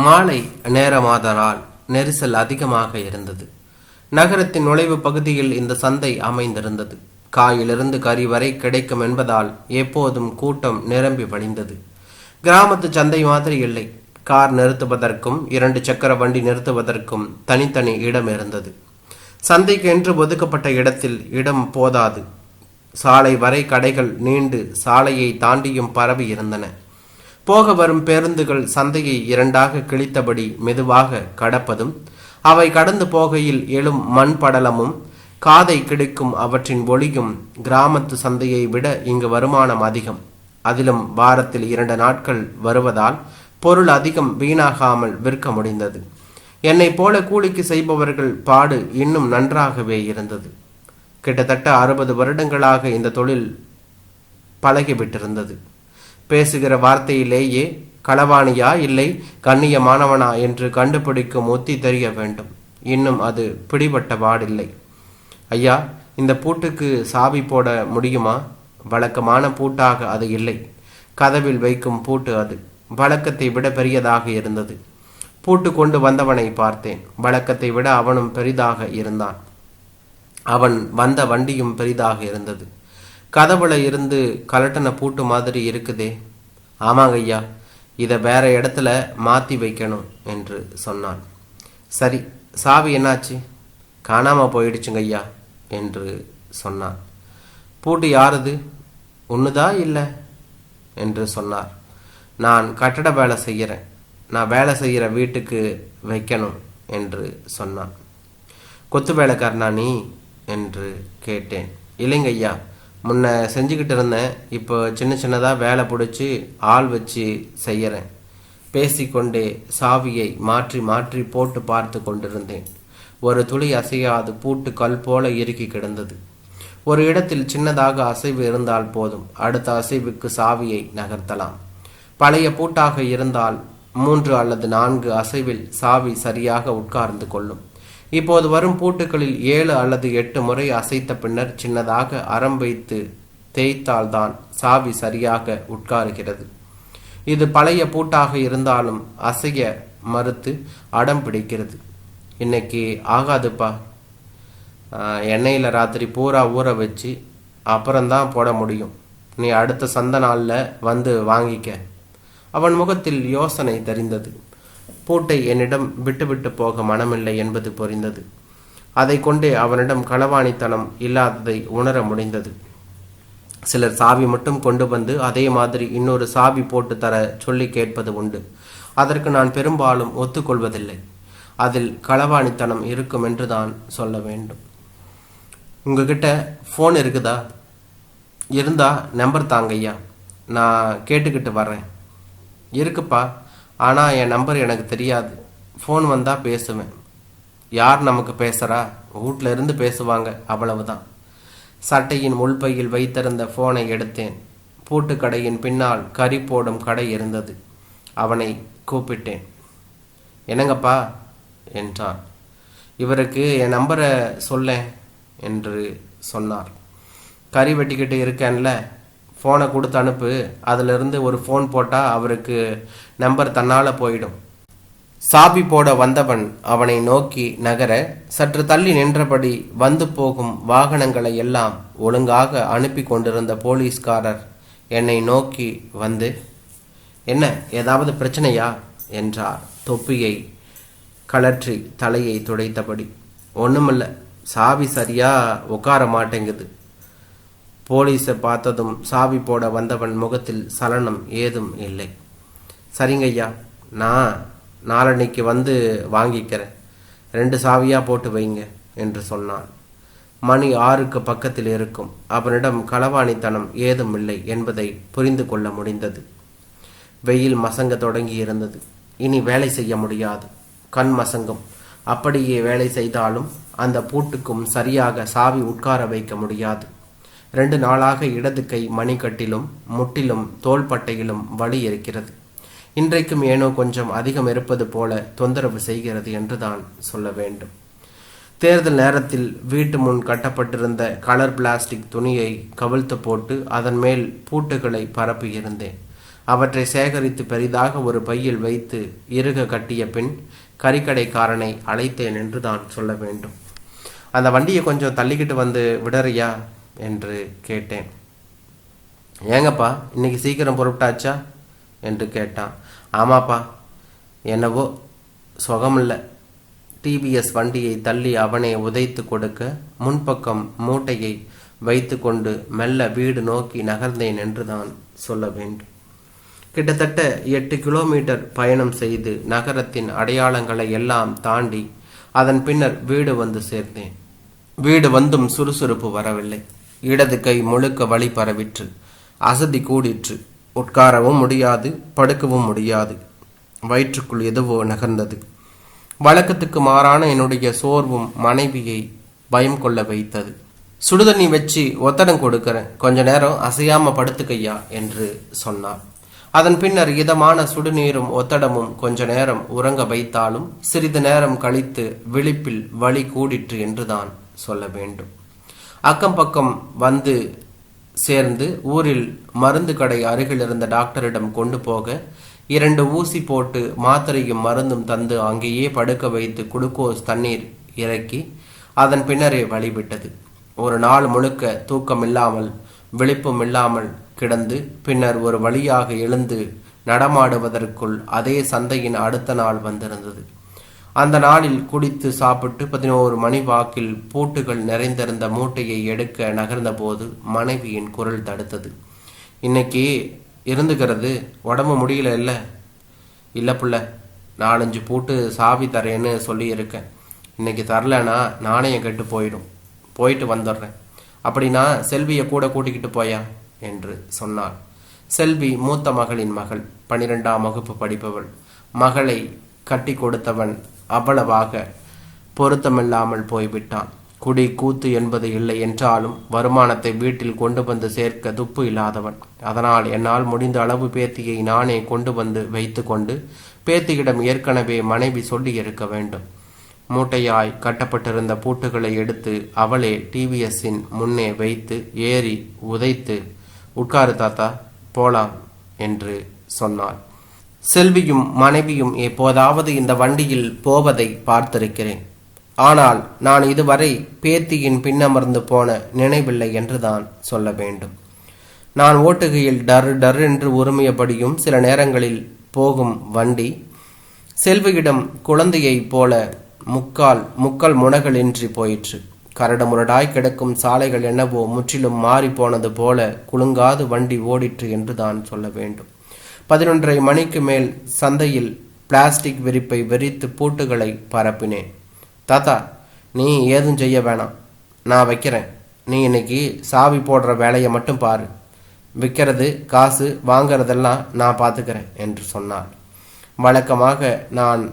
மாலை நேரமாதலால் நெரிசல் அதிகமாக இருந்தது. நகரத்தின் நுழைவு பகுதியில் இந்த சந்தை அமைந்திருந்தது. காயிலிருந்து கறி வரை கிடைக்கும் என்பதால் எப்போதும் கூட்டம் நிரம்பி வழிந்தது. கிராமத்து சந்தை மாதிரி இல்லை. கார் நிறுத்துவதற்கும் 2 சக்கர வண்டி நிறுத்துவதற்கும் தனித்தனி இடம் இருந்தது. சந்தைக்கு என்று ஒதுக்கப்பட்ட இடத்தில் இடம் போதாது. சாலை வரை கடைகள் நீண்டு சாலையை தாண்டியும் பரவி இருந்தன. போக வரும் பேருந்துகள் சந்தையை 2ஆக கிழித்தபடி மெதுவாக கடப்பதும் அவை கடந்து போகையில் எழும் மண் படலமும் காதை கிடக்கும் அவற்றின் ஒளியும் கிராமத்து சந்தையை விட இங்கு வருமானம் அதிகம். அதிலும் வாரத்தில் 2 நாட்கள் வருவதால் பொருள் அதிகம் வீணாகாமல் விற்க முடிந்தது. என்னை போல கூலிக்கு செய்பவர்கள் பாடு இன்னும் நன்றாகவே இருந்தது. கிட்டத்தட்ட 60 வருடங்களாக இந்த தொழில் பழகிவிட்டிருந்தது. பேசுகிற வார்த்தையிலேயே களவாணியா இல்லை கண்ணியமானவனா என்று கண்டுபிடிக்கும் உத்தி தெரிய வேண்டும். இன்னும் அது பிடிபட்ட பாடில்லை. ஐயா, இந்த பூட்டுக்கு சாவி போட முடியுமா? வழக்கமான பூட்டாக அது இல்லை. கதவில் வைக்கும் பூட்டு அது. வழக்கத்தை விட பெரியதாக இருந்தது. பூட்டு கொண்டு வந்தவனை பார்த்தேன். வழக்கத்தை விட அவனும் பெரிதாக இருந்தான். அவன் வந்த வண்டியும் பெரிதாக இருந்தது. கதவுல இருந்து கலட்டின பூட்டு மாதிரி இருக்குதே. ஆமாங்க ஐயா, இதை வேற இடத்துல மாற்றி வைக்கணும் என்று சொன்னான். சரி, சாவி என்னாச்சு? காணாமல் போயிடுச்சுங்க ஐயா என்று சொன்னான். பூட்டு யாருது? ஒன்றுதா இல்லை என்று சொன்னார். நான் கட்டட வேலை செய்கிறேன். நான் வேலை செய்கிற வீட்டுக்கு வைக்கணும் என்று சொன்னான். கொத்து வேலைக்காரனா நீ என்று கேட்டேன். இல்லைங்க ஐயா, முன்ன செஞ்சுக்கிட்டு இருந்தேன். இப்போ சின்னதாக வேலை பிடிச்சி ஆள் வச்சு செய்கிறேன். பேசிக்கொண்டே சாவியை மாற்றி மாற்றி போட்டு பார்த்து கொண்டிருந்தேன். ஒரு துளி அசையாது பூட்டு கல் போல இறுக்கி கிடந்தது. ஒரு இடத்தில் சின்னதாக அசைவு இருந்தால் போதும், அடுத்த அசைவுக்கு சாவியை நகர்த்தலாம். பழைய பூட்டாக இருந்தால் 3 அல்லது 4 அசைவில் சாவி சரியாக உட்கார்ந்து கொள்ளும். இப்போது வரும் பூட்டுகளில் 7 அல்லது 8 முறை அசைத்த பின்னர் சின்னதாக அரம் வைத்து தேய்த்தால்தான் சாவி சரியாக உட்காருகிறது. இது பழைய பூட்டாக இருந்தாலும் அசைய மறுத்து அடம் பிடிக்கிறது. இன்னைக்கு ஆகாதுப்பா, எண்ணெயில் ராத்திரி பூரா ஊற வச்சு அப்புறம்தான் போட முடியும். நீ அடுத்த சந்த நாளில் வந்து வாங்கிக்க. அவன் முகத்தில் யோசனை தெரிந்தது. பூட்டை என்னிடம் விட்டுவிட்டு போக மனமில்லை என்பது புரிந்தது. அதை கொண்டே அவனிடம் களவாணித்தனம் இல்லாததை உணர முடிந்தது. சிலர் சாவி மட்டும் கொண்டு வந்து அதே மாதிரி இன்னொரு சாவி போட்டு தர சொல்லி கேட்பது உண்டு. அதற்கு நான் பெரும்பாலும் ஒத்துக்கொள்வதில்லை. அதில் களவாணித்தனம் இருக்கும் என்று தான் சொல்ல வேண்டும். உங்ககிட்ட ஃபோன் இருக்குதா? இருந்தா நம்பர் தாங்கய்யா, நான் கேட்டுக்கிட்டு வர்றேன். இருக்குப்பா, ஆனால் என் நம்பர் எனக்கு தெரியாது. ஃபோன் வந்தால் பேசுவேன். யார் நமக்கு பேசுகிறா? வீட்டில் இருந்து பேசுவாங்க, அவ்வளவுதான். சட்டையின் உள்பையில் வைத்திருந்த ஃபோனை எடுத்தேன். பூட்டுக்கடையின் பின்னால் கறி போடும் கடை இருந்தது. அவனை கூப்பிட்டேன். என்னங்கப்பா என்றான். இவருக்கு என் நம்பரை சொல்லேன் என்று சொன்னார். கறி வெட்டிக்கிட்டு இருக்கேன்ல, ஃபோனை கொடுத்து அனுப்பு. அதிலிருந்து ஒரு ஃபோன் போட்டால் அவருக்கு நம்பர் தன்னால் போயிடும். சாவி போட வந்தவன் அவனை நோக்கி நகர சற்று தள்ளி நின்றபடி வந்து போகும் வாகனங்களை எல்லாம் ஒழுங்காக அனுப்பி கொண்டிருந்த போலீஸ்காரர் என்னை நோக்கி வந்து, என்ன ஏதாவது பிரச்சனையா என்றார். தொப்பியை கலற்றி தலையை துடைத்தபடி. ஒன்றுமில்ல, சாவி சரியா உட்கார மாட்டேங்குது. போலீஸை பார்த்ததும் சாவி போட வந்தவன் முகத்தில் சலனம் ஏதும் இல்லை. சரிங்கய்யா, நான் நாளன்னைக்கு வந்து வாங்கிக்கிறேன். 2 சாவியாக போட்டு வைங்க என்று சொன்னான். மணி 6க்கு பக்கத்தில் இருக்கும். அவனிடம் களவாணித்தனம் ஏதும் இல்லை என்பதை புரிந்து கொள்ள முடிந்தது. வெயில் மசங்க தொடங்கி இருந்தது. இனி வேலை செய்ய முடியாது. கண் மசங்கம். அப்படியே வேலை செய்தாலும் அந்த பூட்டுக்கும் சரியாக சாவி உட்கார வைக்க முடியாது. 2 நாளாக இடது கை மணிக்கட்டிலும் முட்டிலும் தோள்பட்டையிலும் வலி இருக்கிறது. இன்றைக்கும் ஏனோ கொஞ்சம் அதிகம் இருப்பது போல தொந்தரவு செய்கிறது என்றுதான் சொல்ல வேண்டும். தேர்தல் நேரத்தில் வீட்டு முன் கட்டப்பட்டிருந்த கலர் பிளாஸ்டிக் துணியை கவிழ்த்து போட்டு அதன் மேல் பூட்டுகளை பரப்பியிருந்தேன். அவற்றை சேகரித்து பெரிதாக ஒரு பையில் வைத்து இறுக கட்டிய பின் கறிக்கடைக்காரனை அழைத்தேன் என்று தான் சொல்ல வேண்டும். அந்த வண்டியை கொஞ்சம் தள்ளிக்கிட்டு வந்து விடறியா என்று கேட்டேன். ஏங்கப்பா, இன்னைக்கு சீக்கிரம் புறப்பட்டாச்சா என்று கேட்டான். ஆமாப்பா, என்னவோ சுகமில்லை. டிவிஎஸ் வண்டியை தள்ளி அவனே உதைத்து கொடுக்க முன்பக்கம் மூட்டையை வைத்து கொண்டு மெல்ல வீடு நோக்கி நகர்ந்தேன் என்று தான் சொல்ல வேண்டும். கிட்டத்தட்ட 8 கிலோமீட்டர் பயணம் செய்து நகரத்தின் அடையாளங்களை எல்லாம் தாண்டி அதன் பின்னர் வீடு வந்து சேர்ந்தேன். வீடு வந்தும் சுறுசுறுப்பு வரவில்லை. இடது கை முழுக்க வலி பரவிற்று. அசதி கூடிற்று. உட்காரவும் முடியாது, படுக்கவும் முடியாது. வயிற்றுக்குள் எதுவோ நகர்ந்தது. வழக்கத்துக்கு மாறான என்னுடைய சோர்வும் மனைவியை பயம் கொள்ள வைத்தது. சுடுதண்ணி வச்சு ஒத்தடம் கொடுக்கிறேன், கொஞ்ச நேரம் அசையாம படுத்துக்கையா என்று சொன்னார். அதன் பின்னர் இதமான சுடுநீரும் ஒத்தடமும் கொஞ்ச நேரம் உறங்க வைத்தாலும் சிறிது நேரம் கழித்து விழிப்பில் வலி கூடிற்று என்றுதான் சொல்ல வேண்டும். அக்கம் பக்கம் வந்து சேர்ந்து ஊரில் மருந்து கடை அருகில் இருந்த டாக்டரிடம் கொண்டு போக 2 ஊசி போட்டு மாத்திரையும் மருந்தும் தந்து அங்கேயே படுக்க வைத்து குளுக்கோஸ் தண்ணீர் இறக்கி அதன் பின்னரே வழிவிட்டது. ஒரு நாள் முழுக்க தூக்கம் இல்லாமல் விழிப்பும் இல்லாமல் கிடந்து பின்னர் ஒரு வழியாக எழுந்து நடமாடுவதற்குள் அதே சந்தையின் அடுத்த நாள் வந்திருந்தது. அந்த நாளில் குடித்து சாப்பிட்டு 11 மணி வாக்கில் பூட்டுகள் நிறைந்திருந்த மூட்டையை எடுக்க நகர்ந்த போது மனைவியின் குரல் தடுத்தது. இன்னைக்கு இருந்துக்கிறது, உடம்பு முடியல இல்லை? இல்லை புள்ள, 4-5 பூட்டு சாவி தரேன்னு சொல்லியிருக்கேன். இன்னைக்கு தரலனா நாணயம் கெட்டு போயிடும். போயிட்டு வந்துடுறேன். அப்படின்னா செல்வியை கூட கூட்டிக்கிட்டு போயா என்று சொன்னாள். செல்வி மூத்த மகளின் மகள், 12ஆம் வகுப்பு படிப்பவள். மகளை கட்டி கொடுத்தவன் அவ்வளவாக பொருத்தமில்லாமல் போய்விட்டான். குடி கூத்து என்பது இல்லை என்றாலும் வருமானத்தை வீட்டில் கொண்டு வந்து சேர்க்க துப்பு இல்லாதவன். அதனால் என்னால் முடிந்த அளவு பேத்தியை நானே கொண்டு வந்து வைத்து கொண்டு பேத்தியிடம் ஏற்கனவே மனைவி சொல்லி இருக்க வேண்டும். மூட்டையாய் கட்டப்பட்டிருந்த பூட்டுகளை எடுத்து அவளே டிவிஎஸ்ஸின் முன்னே வைத்து ஏறி உதைத்து, உட்காரு தாத்தா, போலாம் என்று சொன்னாள். செல்வியும் மனைவியும் எப்போதாவது இந்த வண்டியில் போவதை பார்த்திருக்கிறேன். ஆனால் நான் இதுவரை பேத்தியின் பின்னமர்ந்து போன நினைவில்லை என்றுதான் சொல்ல வேண்டும். நான் ஓட்டுகையில் டர் டர் என்று உரிமையபடியும் சில நேரங்களில் போகும் வண்டி செல்வியிடம் குழந்தையை போல முக்கால் முனகளின்றி போயிற்று. கரடு முரடாய் கிடக்கும் சாலைகள் என்னவோ முற்றிலும் மாறி போனது போல குலுங்காது வண்டி ஓடிற்று என்று தான் சொல்ல வேண்டும். 11:30 மணிக்கு மேல் சந்தையில் பிளாஸ்டிக் விரிப்பை விரித்து பூட்டுகளை பரப்பினேன். தாத்தா, நீ ஏதும் செய்ய வேணாம், நான் வைக்கிறேன். நீ இன்னைக்கு சாவி போடுற வேலையை மட்டும் பாரு. விற்கிறது காசு வாங்கிறதெல்லாம் நான் பார்த்துக்கிறேன் என்று சொன்னாள். வழக்கமாக நான்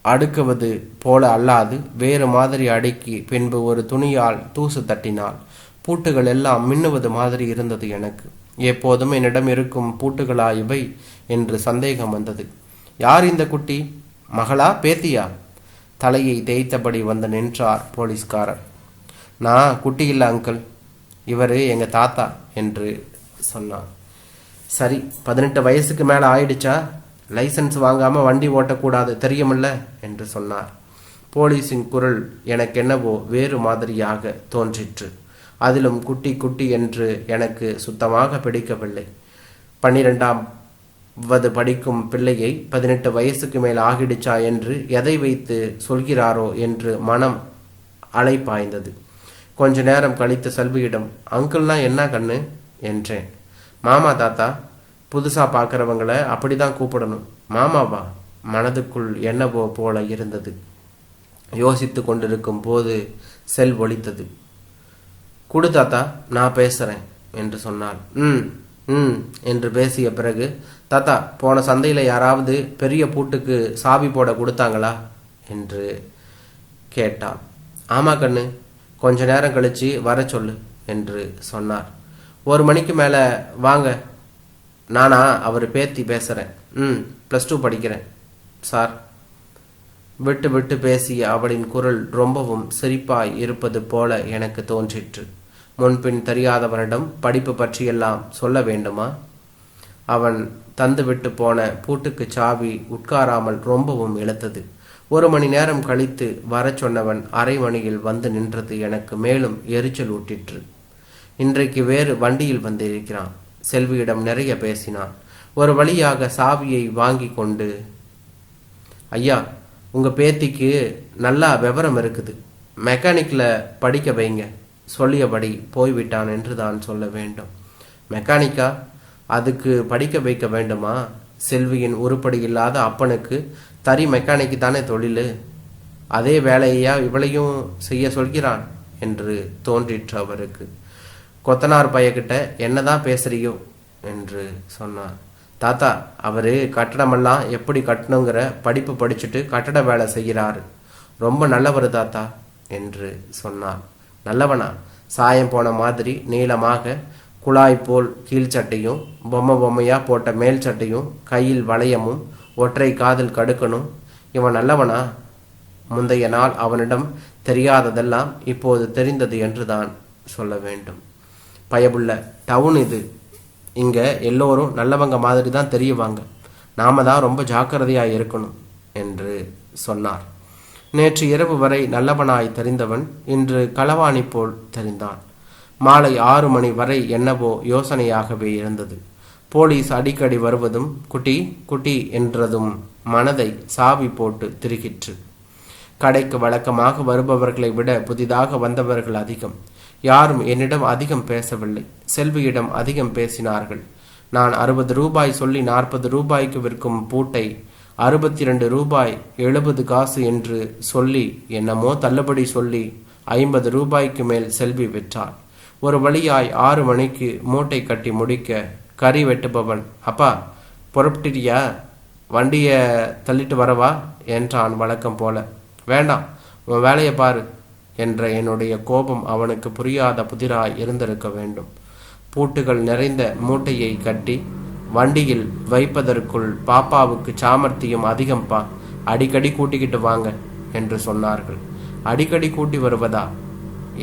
அடுக்குவது போல அல்லாது வேறு மாதிரி அடுக்கி பின்பு ஒரு துணியால் தூசு தட்டினாள். பூட்டுகள் எல்லாம் மின்னுவது மாதிரி இருந்தது எனக்கு. எப்போதும் என்னிடம் இருக்கும் பூட்டுகளா இவை என்று சந்தேகம் வந்தது. யார் இந்த குட்டி? மகளா பேத்தியா? தலையை தேய்த்தபடி வந்து நின்றார் போலீஸ்காரர். நான் குட்டி இல்லை அங்கிள், இவர் எங்கள் தாத்தா என்று சொன்னார். சரி, 18 வயசுக்கு மேலே ஆயிடுச்சா? லைசன்ஸ் வாங்காமல் வண்டி ஓட்டக்கூடாது தெரியுமில்ல என்று சொன்னார். போலீஸின் குரல் எனக்கு என்னவோ வேறு மாதிரியாக தோன்றிற்று. அதிலும் குட்டி குட்டி என்று எனக்கு சுத்தமாக பிடிக்கவில்லை. 12வது படிக்கும் பிள்ளையை 18 வயசுக்கு மேல் ஆகிடுச்சா என்று எதை வைத்து சொல்கிறாரோ என்று மனம் அலைப்பாய்ந்தது. கொஞ்ச நேரம் கழித்து செல்வியிடம், அங்கிள்னா என்ன கண்ணு என்றேன். மாமா தாத்தா, புதுசாக பார்க்குறவங்களை அப்படி தான் கூப்பிடணும். மாமாவா? மனதுக்குள் என்னவோ போல இருந்தது. யோசித்து கொண்டிருக்கும் போது செல் ஒலித்தது. குடு தாத்தா, நான் பேசுகிறேன் என்று சொன்னாள். என்று பேசிய பிறகு, தாத்தா, போன சந்தையில் யாராவது பெரிய பூட்டுக்கு சாவி போட கொடுத்தாங்களா என்று கேட்டான். ஆமா கண்ணு, கொஞ்ச நேரம் கழிச்சு வர சொல்லு என்று சொன்னார். 1 மணிக்கு மேலே வாங்க. நானா அவர் பேத்தி பேசுகிறேன். +2 படிக்கிறேன் சார். விட்டு விட்டு பேசிய அவளின் குரல் ரொம்பவும் சிரிப்பாய் இருப்பது போல எனக்கு தோன்றிற்று. முன்பின் தெரியாதவரிடம் படிப்பு பற்றியெல்லாம் சொல்ல வேண்டுமா? அவன் தந்துவிட்டு போன பூட்டுக்கு சாவி உட்காராமல் ரொம்பவும் இழுத்தது. 1 மணி நேரம் கழித்து வர சொன்னவன் அரை மணியில் வந்து நின்றது எனக்கு மேலும் எரிச்சல் ஊட்டிற்று. இன்றைக்கு வேறு வண்டியில் வந்திருக்கிறான். செல்வியிடம் நிறைய பேசினான். ஒரு வழியாக சாவியை வாங்கி கொண்டு, ஐயா, உங்க பேத்திக்கு நல்லா விவரம் இருக்குது, மெக்கானிக்கில் படிக்க வைங்க சொல்லியபடி போய்விட்டான் என்று தான் சொல்ல வேண்டும். மெக்கானிக்கா? அதுக்கு படிக்க வைக்க வேண்டுமா? செல்வியின் உருப்படி இல்லாத அப்பனுக்கு தறி மெக்கானிக்கு தானே தொழில். அதே வேலையா இவளையும் செய்ய சொல்கிறான் என்று தோன்றிற்று அவருக்கு. கொத்தனார் பையக்கிட்ட என்னதான் பேசுறியோ என்று சொன்னார். தாத்தா, அவரு கட்டடமெல்லாம் எப்படி கட்டணுங்கிற படிப்பு படிச்சுட்டு கட்டட வேலை செய்கிறாரு. ரொம்ப நல்லவர் தாத்தா என்று சொன்னார். நல்லவனா? சாயம் போன மாதிரி நீளமாக குழாய் போல் கீழ்ச்சட்டையும் பொம்மையா போட்ட மேல் சட்டையும் கையில் வளையமும் ஒற்றை காதில் கடுக்கணும். இவன் நல்லவனா? முந்தைய நாள் அவனிடம் தெரியாததெல்லாம் இப்போது தெரிந்தது என்று தான் சொல்ல வேண்டும். பயபுள்ள டவுன் இது. இங்க எல்லோரும் நல்லவங்க மாதிரி தான் தெரியவாங்க. நாம தான் ரொம்ப ஜாக்கிரதையாய் இருக்கணும் என்று சொன்னார். நேற்று இரவு வரை நல்லவனாய் தெரிந்தவன் இன்று களவாணி போல் தெரிந்தான். மாலை 6 மணி வரை என்னவோ யோசனையாகவே இருந்தது. போலீஸ் அடிக்கடி வருவதும் குட்டி குட்டி என்றதும் மனதை சாவி போட்டு திருகிற்று. கடைக்கு வழக்கமாக வருபவர்களை விட புதிதாக வந்தவர்கள் அதிகம். யாரும் என்னிடம் அதிகம் பேசவில்லை. செல்வியிடம் அதிகம் பேசினார்கள். நான் 60 ரூபாய் சொல்லி 40 ரூபாய்க்கு விற்கும் பூட்டை 62 ரூபாய் 70 காசு என்று சொல்லி என்னமோ தள்ளுபடி சொல்லி 50 ரூபாய்க்கு மேல் செல்வி விற்றாள். ஒரு வழியாய் 6 மணிக்கு மூட்டை கட்டி முடிக்க கறி வெட்டுபவன், அப்பா புறப்பட்டியா, வண்டியை தள்ளிட்டு வரவா என்றான் வழக்கம் போல. வேண்டாம், உன் வேலையை பாரு என்ற என்னுடைய கோபம் அவனுக்கு புரியாத புதிராய் இருந்திருக்க வேண்டும். பூட்டுகள் நிறைந்த மூட்டையை கட்டி வண்டியில் வைப்பதற்குள் பாப்பாவுக்கு சாமர்த்தியம் அதிகம்பா, அடிக்கடி கூட்டிக்கிட்டு வாங்க என்று சொன்னார்கள். அடிக்கடி கூட்டி வருவதா?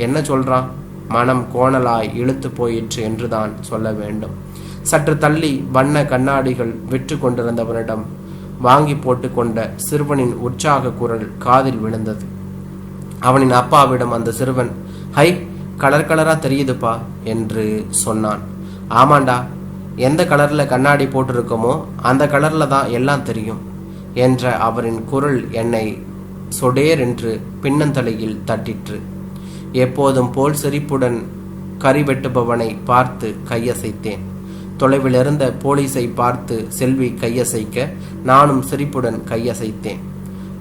என்ன சொல்றான்? மனம் கோணலாய் இழுத்து போயிற்று என்றுதான் சொல்ல வேண்டும். சற்று தள்ளி வண்ண கண்ணாடிகள் விற்று கொண்டிருந்தவனிடம் வாங்கி போட்டுக்கொண்ட சிறுவனின் உற்சாக குரல் காதில் விழுந்தது. அவனின் அப்பாவிடம் அந்த சிறுவன், ஹை, கலர் கலரா தெரியுதுப்பா என்று சொன்னான். ஆமாண்டா, எந்த கலர்ல கண்ணாடி போட்டிருக்கோமோ அந்த கலர்ல தான் எல்லாம் தெரியும் என்ற அவரின் குரல் என்னை சொடேர் என்று பின்னந்தலையில் தட்டிற்று. எப்போதும் போல் சிரிப்புடன் கறி வெட்டுபவனை பார்த்து கையசைத்தேன். தொலைவில் இருந்த போலீஸை பார்த்து செல்வி கையசைக்க நானும் சிரிப்புடன் கையசைத்தேன்.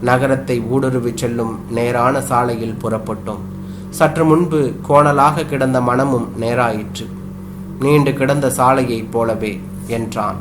நகரத்தை ஊடுருவி செல்லும் நேரான சாலையில் புறப்பட்டோம். சற்று முன்பு கோணலாக கிடந்த மனமும் நேராயிற்று. நீண்டு கிடந்த சாலையைப் போலவே என்றான்.